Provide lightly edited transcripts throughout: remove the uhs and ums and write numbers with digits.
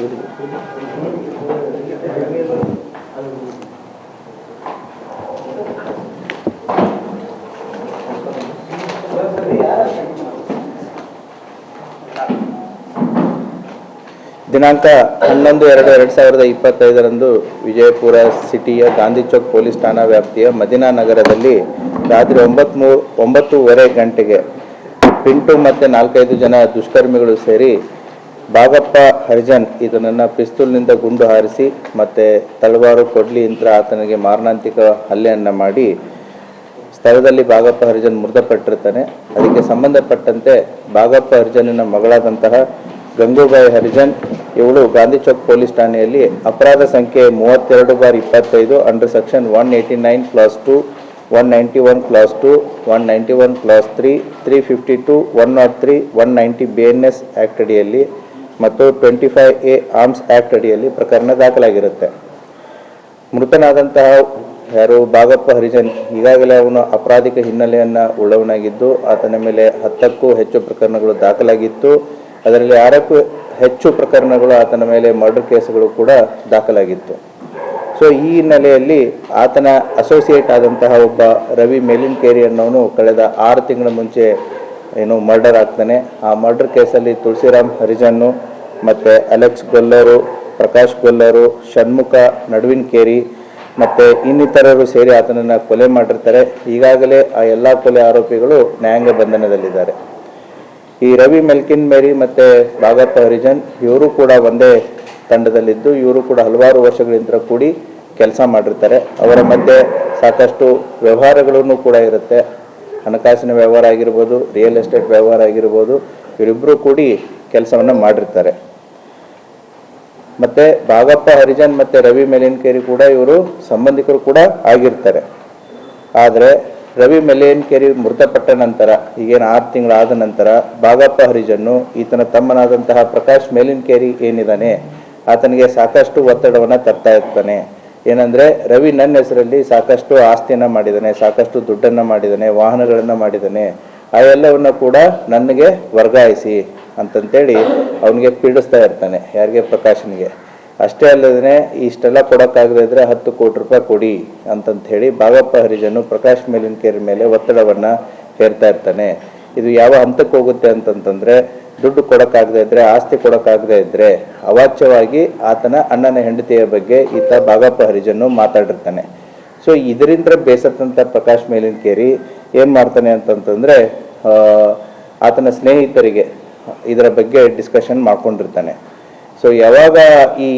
ದಿನಾಂಕ 11/2/2025 ವಿಜಯಪುರ ಸಿಟಿಯ ಗಾಂಧಿ ಚೌಕ್ ಪೊಲೀಸ್ ಠಾಣಾ ವ್ಯಾಪ್ತಿಯ ಮದಿನಾ ನಗರದಲ್ಲಿ ರಾತ್ರಿ 9:30 ಗಂಟೆಗೆ ಪಿಂಟು ಮತ್ತು 4-5 ಜನ ದುಷ್ಕರ್ಮಿಗಳು ಸೇರಿ ಬಾಗಪ್ಪ ಹರಿಜನ್ ಇದನ್ನು ಪಿಸ್ತೂಲ್ನಿಂದ ಗುಂಡು ಹಾರಿಸಿ ಮತ್ತು ತಲವಾರು ಕೊಡ್ಲಿ ಯಂತ್ರ ಆತನಿಗೆ ಮಾರಣಾಂತಿಕ ಹಲ್ಲೆಯನ್ನು ಮಾಡಿ ಸ್ಥಳದಲ್ಲಿ ಬಾಗಪ್ಪ ಹರಿಜನ್ ಮೃತಪಟ್ಟಿರ್ತಾನೆ. ಅದಕ್ಕೆ ಸಂಬಂಧಪಟ್ಟಂತೆ ಬಾಗಪ್ಪ ಹರಿಜನಿನ ಮಗಳಾದಂತಹ ಗಂಗೂಬಾಯಿ ಹರಿಜನ್ ಇವಳು ಗಾಂಧಿ ಚೌಕ್ ಪೊಲೀಸ್ ಠಾಣೆಯಲ್ಲಿ ಅಪರಾಧ ಸಂಖ್ಯೆ 32/25 under section 189 class 2, 191 class 2, 191 class 3, 352, 103, 190 BNS act ಅಡಿಯಲ್ಲಿ ಮತ್ತು 25A ಆರ್ಮ್ಸ್ ಆ್ಯಕ್ಟ್ ಅಡಿಯಲ್ಲಿ ಪ್ರಕರಣ ದಾಖಲಾಗಿರುತ್ತೆ. ಮೃತನಾದಂತಹ ಯಾರು ಬಾಗಪ್ಪ ಹರಿಜನ್ ಈಗಾಗಲೇ ಅವನು ಅಪರಾಧಿಕ ಹಿನ್ನೆಲೆಯನ್ನು ಉಳ್ಳವನಾಗಿದ್ದು ಆತನ ಮೇಲೆ 10ಕ್ಕೂ ಹೆಚ್ಚು ಪ್ರಕರಣಗಳು ದಾಖಲಾಗಿತ್ತು. ಅದರಲ್ಲಿ 6ಕ್ಕೂ ಹೆಚ್ಚು ಪ್ರಕರಣಗಳು ಆತನ ಮೇಲೆ ಮರ್ಡರ್ ಕೇಸುಗಳು ಕೂಡ ದಾಖಲಾಗಿತ್ತು. ಸೊ ಈ ಹಿನ್ನೆಲೆಯಲ್ಲಿ ಆತನ ಅಸೋಸಿಯೇಟ್ ಆದಂತಹ ಒಬ್ಬ ರವಿ ಮೇಲಿನ್ಕೇರಿ ಅನ್ನೋನು ಕಳೆದ 6 ತಿಂಗಳ ಮುಂಚೆ ಮರ್ಡರ್ ಆಗ್ತಾನೆ. ಆ ಮರ್ಡರ್ ಕೇಸಲ್ಲಿ ತುಳಸಿರಾಮ್ ಹರಿಜನ್ನು ಮತ್ತು ಅಲೆಕ್ಸ್ ಗೊಲ್ಲರು, ಪ್ರಕಾಶ್ ಗೊಲ್ಲರು, ಷಣ್ಮುಖ ನಡುವಿನ್ಕೇರಿ ಮತ್ತು ಇನ್ನಿತರರು ಸೇರಿ ಆತನನ್ನು ಕೊಲೆ ಮಾಡಿರ್ತಾರೆ. ಈಗಾಗಲೇ ಆ ಎಲ್ಲ ಕೊಲೆ ಆರೋಪಿಗಳು ನ್ಯಾಯಾಂಗ ಬಂಧನದಲ್ಲಿದ್ದಾರೆ. ಈ ರವಿ ಮೆಲ್ಕಿನ್ಮೇರಿ ಮತ್ತು ಬಾಗಪ್ಪ ಹರಿಜನ್ ಇವರು ಕೂಡ ಒಂದೇ ತಂಡದಲ್ಲಿದ್ದು ಇವರು ಕೂಡ ಹಲವಾರು ವರ್ಷಗಳಿಂದ ಕೂಡಿ ಕೆಲಸ ಮಾಡಿರ್ತಾರೆ. ಅವರ ಮಧ್ಯೆ ಸಾಕಷ್ಟು ವ್ಯವಹಾರಗಳನ್ನು ಕೂಡ ಇರುತ್ತೆ. ಹಣಕಾಸಿನ ವ್ಯವಹಾರ ಆಗಿರ್ಬೋದು, ರಿಯಲ್ ಎಸ್ಟೇಟ್ ವ್ಯವಹಾರ ಆಗಿರ್ಬೋದು, ಇವರಿಬ್ಬರು ಕೂಡಿ ಕೆಲಸವನ್ನು ಮಾಡಿರ್ತಾರೆ. ಮತ್ತು ಬಾಗಪ್ಪ ಹರಿಜನ್ ಮತ್ತು ರವಿ ಮೆಲಿನ್ಕೇರಿ ಕೂಡ ಇವರು ಸಂಬಂಧಿಕರು ಕೂಡ ಆಗಿರ್ತಾರೆ. ಆದರೆ ರವಿ ಮೆಲಿನ್ಕೇರಿ ಮೃತಪಟ್ಟ ನಂತರ ಈಗೇನು 6 ತಿಂಗಳಾದ ನಂತರ ಬಾಗಪ್ಪ ಹರಿಜನ್ನು ಈತನ ತಮ್ಮನಾದಂತಹ ಪ್ರಕಾಶ್ ಮೆಲಿನ್ಕೇರಿ ಏನಿದ್ದಾನೆ ಆತನಿಗೆ ಸಾಕಷ್ಟು ಒತ್ತಡವನ್ನು ತರ್ತಾ ಇರ್ತಾನೆ. ಏನಂದರೆ ರವಿ ನನ್ನ ಹೆಸರಲ್ಲಿ ಸಾಕಷ್ಟು ಆಸ್ತಿಯನ್ನು ಮಾಡಿದ್ದಾನೆ, ಸಾಕಷ್ಟು ದುಡ್ಡನ್ನು ಮಾಡಿದ್ದಾನೆ, ವಾಹನಗಳನ್ನು ಮಾಡಿದ್ದಾನೆ, ಆ ಎಲ್ಲವನ್ನು ಕೂಡ ನನಗೆ ವರ್ಗಾಯಿಸಿ ಅಂತಂತೇಳಿ ಅವನಿಗೆ ಪೀಡಿಸ್ತಾ ಇರ್ತಾನೆ. ಯಾರಿಗೆ? ಪ್ರಕಾಶನಿಗೆ. ಅಷ್ಟೇ ಅಲ್ಲದೇ ಇಷ್ಟೆಲ್ಲ ಕೊಡೋಕ್ಕಾಗದೇ ಇದ್ದರೆ 10 ಕೋಟಿ ರೂಪಾಯಿ ಕೊಡಿ ಅಂತಂತ ಹೇಳಿ ಬಾಗಪ್ಪ ಹರಿಜನ್ನು ಪ್ರಕಾಶ್ ಮೇಲಿನ್ಕೇರಿ ಮೇಲೆ ಒತ್ತಡವನ್ನು ಹೇರ್ತಾ ಇರ್ತಾನೆ. ಇದು ಯಾವ ಹಂತಕ್ಕೆ ಹೋಗುತ್ತೆ ಅಂತಂತಂದರೆ ದುಡ್ಡು ಕೊಡೋಕ್ಕಾಗದೇ ಇದ್ದರೆ, ಆಸ್ತಿ ಕೊಡೋಕ್ಕಾಗದೇ ಇದ್ದರೆ ಅವಾಚ್ಯವಾಗಿ ಆತನ ಅಣ್ಣನ ಹೆಂಡತಿಯ ಬಗ್ಗೆ ಈತ ಬಾಗಪ್ಪ ಹರಿಜನ್ನು ಮಾತಾಡಿರ್ತಾನೆ. ಸೊ ಇದರಿಂದ ಬೇಸತ್ತಂಥ ಪ್ರಕಾಶ್ ಮೇಲಿನ್ಕೇರಿ ಏನು ಮಾಡ್ತಾನೆ ಅಂತಂತಂದರೆ ಆತನ ಸ್ನೇಹಿತರಿಗೆ ಇದರ ಬಗ್ಗೆ ಡಿಸ್ಕಷನ್ ಮಾಡ್ಕೊಂಡಿರ್ತಾನೆ. ಸೊ ಯಾವಾಗ ಈ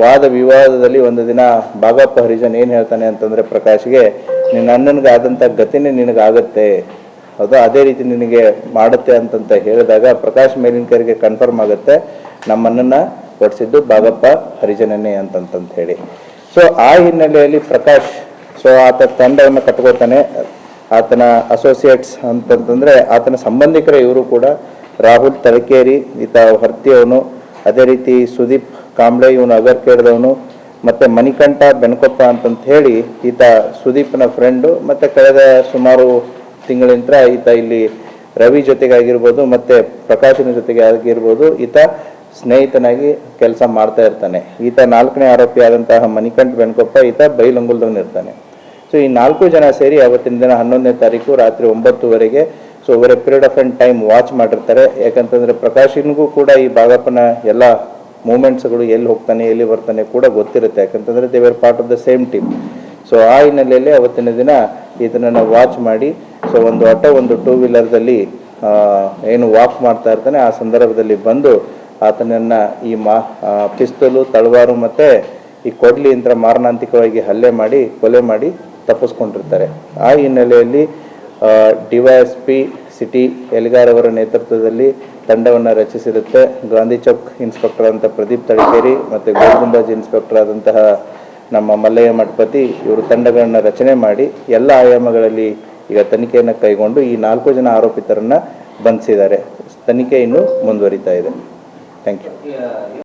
ವಾದ ವಿವಾದದಲ್ಲಿ ಒಂದು ದಿನ ಬಾಗಪ್ಪ ಹರಿಜನ್ ಏನು ಹೇಳ್ತಾನೆ ಅಂತಂದರೆ ಪ್ರಕಾಶ್ಗೆ, ನಿನ್ನ ಅಣ್ಣನಿಗೆ ಆದಂಥ ಗತಿನೇ ನಿನಗಾಗತ್ತೆ, ಹೌದಾ, ಅದೇ ರೀತಿ ನಿನಗೆ ಮಾಡುತ್ತೆ ಅಂತಂತ ಹೇಳಿದಾಗ ಪ್ರಕಾಶ್ ಮೇಲಿನ್ಕೇರಿಗೆ ಕನ್ಫರ್ಮ್ ಆಗುತ್ತೆ ನಮ್ಮಣ್ಣನ ಕೊಡಿಸಿದ್ದು ಬಾಗಪ್ಪ ಹರಿಜನನ್ನೇ ಅಂತಂತ ಹೇಳಿ. ಸೊ ಆ ಹಿನ್ನೆಲೆಯಲ್ಲಿ ಪ್ರಕಾಶ್ ಆತ ತಂಡವನ್ನು ಕಟ್ಕೋತಾನೆ. ಆತನ ಅಸೋಸಿಯೇಟ್ಸ್ ಅಂತಂತಂದರೆ ಆತನ ಸಂಬಂಧಿಕರ ಇವರು ಕೂಡ ರಾಹುಲ್ ತಳಕೇರಿ, ಈತ ಹರ್ತಿಯವನು, ಅದೇ ರೀತಿ ಸುದೀಪ್ ಕಾಂಬ್ಳೆ ಇವನು ಅಗರ್ಕೇಡ್ದವನು, ಮತ್ತು ಮಣಿಕಂಠ ಬೆನಕೊಪ್ಪ ಅಂತಂತ ಹೇಳಿ ಈತ ಸುದೀಪ್ನ ಫ್ರೆಂಡು. ಮತ್ತು ಕಳೆದ ಸುಮಾರು ತಿಂಗಳಿಂದ ಈತ ಇಲ್ಲಿ ರವಿ ಜೊತೆಗಾಗಿರ್ಬೋದು ಮತ್ತು ಪ್ರಕಾಶನ ಜೊತೆಗೆ ಆಗಿರ್ಬೋದು ಈತ ಸ್ನೇಹಿತನಾಗಿ ಕೆಲಸ ಮಾಡ್ತಾ ಇರ್ತಾನೆ. ಈತ 4ನೇ ಆರೋಪಿ ಆದಂತಹ ಮಣಿಕಂಠ ಬೆನಕೊಪ್ಪ ಈತ ಬೈಲಂಗುಲದವನು ಇರ್ತಾನೆ. ಸೊ ಈ 4 ಜನ ಸೇರಿ ಅವತ್ತಿನ ದಿನ 11ನೇ ತಾರೀಕು ರಾತ್ರಿ 9:00ವರೆಗೆ over a period of time watch ಮಾಡಿರ್ತಾರೆ. ಯಾಕಂತಂದರೆ ಪ್ರಕಾಶನಿಗೂ ಕೂಡ ಈ ಬಾಗಪ್ಪನ ಎಲ್ಲ ಮೂಮೆಂಟ್ಸ್ಗಳು ಎಲ್ಲಿ ಹೋಗ್ತಾನೆ ಎಲ್ಲಿ ಬರ್ತಾನೆ ಕೂಡ ಗೊತ್ತಿರುತ್ತೆ. ಯಾಕಂತಂದರೆ they were part of the same team. So ಆ ಹಿನ್ನೆಲೆಯಲ್ಲಿ ಅವತ್ತಿನ ದಿನ ಈತನನ್ನು ವಾಚ್ ಮಾಡಿ ಒಂದು ಆಟೋ ಒಂದು 2 ವೀಲರ್ದಲ್ಲಿ ಏನು ವಾಕ್ ಮಾಡ್ತಾ ಇರ್ತಾನೆ ಆ ಸಂದರ್ಭದಲ್ಲಿ ಬಂದು ಆತನನ್ನು ಈ ಪಿಸ್ತೂಲು, ತಳವಾರು ಮತ್ತು ಈ ಕೊಡ್ಲಿ ಯಂತ್ರ ಮಾರಣಾಂತಿಕವಾಗಿ ಹಲ್ಲೆ ಮಾಡಿ ಕೊಲೆ ಮಾಡಿ ತಪ್ಪಿಸ್ಕೊಂಡಿರ್ತಾರೆ. ಆ ಹಿನ್ನೆಲೆಯಲ್ಲಿ DYSP ಸಿಟಿ ಎಲ್ಗಾರ್ ಅವರ ನೇತೃತ್ವದಲ್ಲಿ ತಂಡವನ್ನು ರಚಿಸಿರುತ್ತೆ. ಗಾಂಧಿ ಚೌಕ್ ಇನ್ಸ್ಪೆಕ್ಟರ್ ಅಂತ ಪ್ರದೀಪ್ ತಳಕೇರಿ ಮತ್ತು ಗೋಲ್ಗುಂಬಾಜ್ ಇನ್ಸ್ಪೆಕ್ಟರ್ ಆದಂತಹ ನಮ್ಮ ಮಲ್ಲಯ್ಯ ಮಠಪತಿ ಇವರು ತಂಡಗಳನ್ನು ರಚನೆ ಮಾಡಿ ಎಲ್ಲ ಆಯಾಮಗಳಲ್ಲಿ ಈಗ ತನಿಖೆಯನ್ನು ಕೈಗೊಂಡು ಈ 4 ಜನ ಆರೋಪಿತರನ್ನು ಬಂಧಿಸಿದ್ದಾರೆ. ತನಿಖೆ ಇನ್ನೂ ಮುಂದುವರಿತಾ ಇದೆ. Thank you.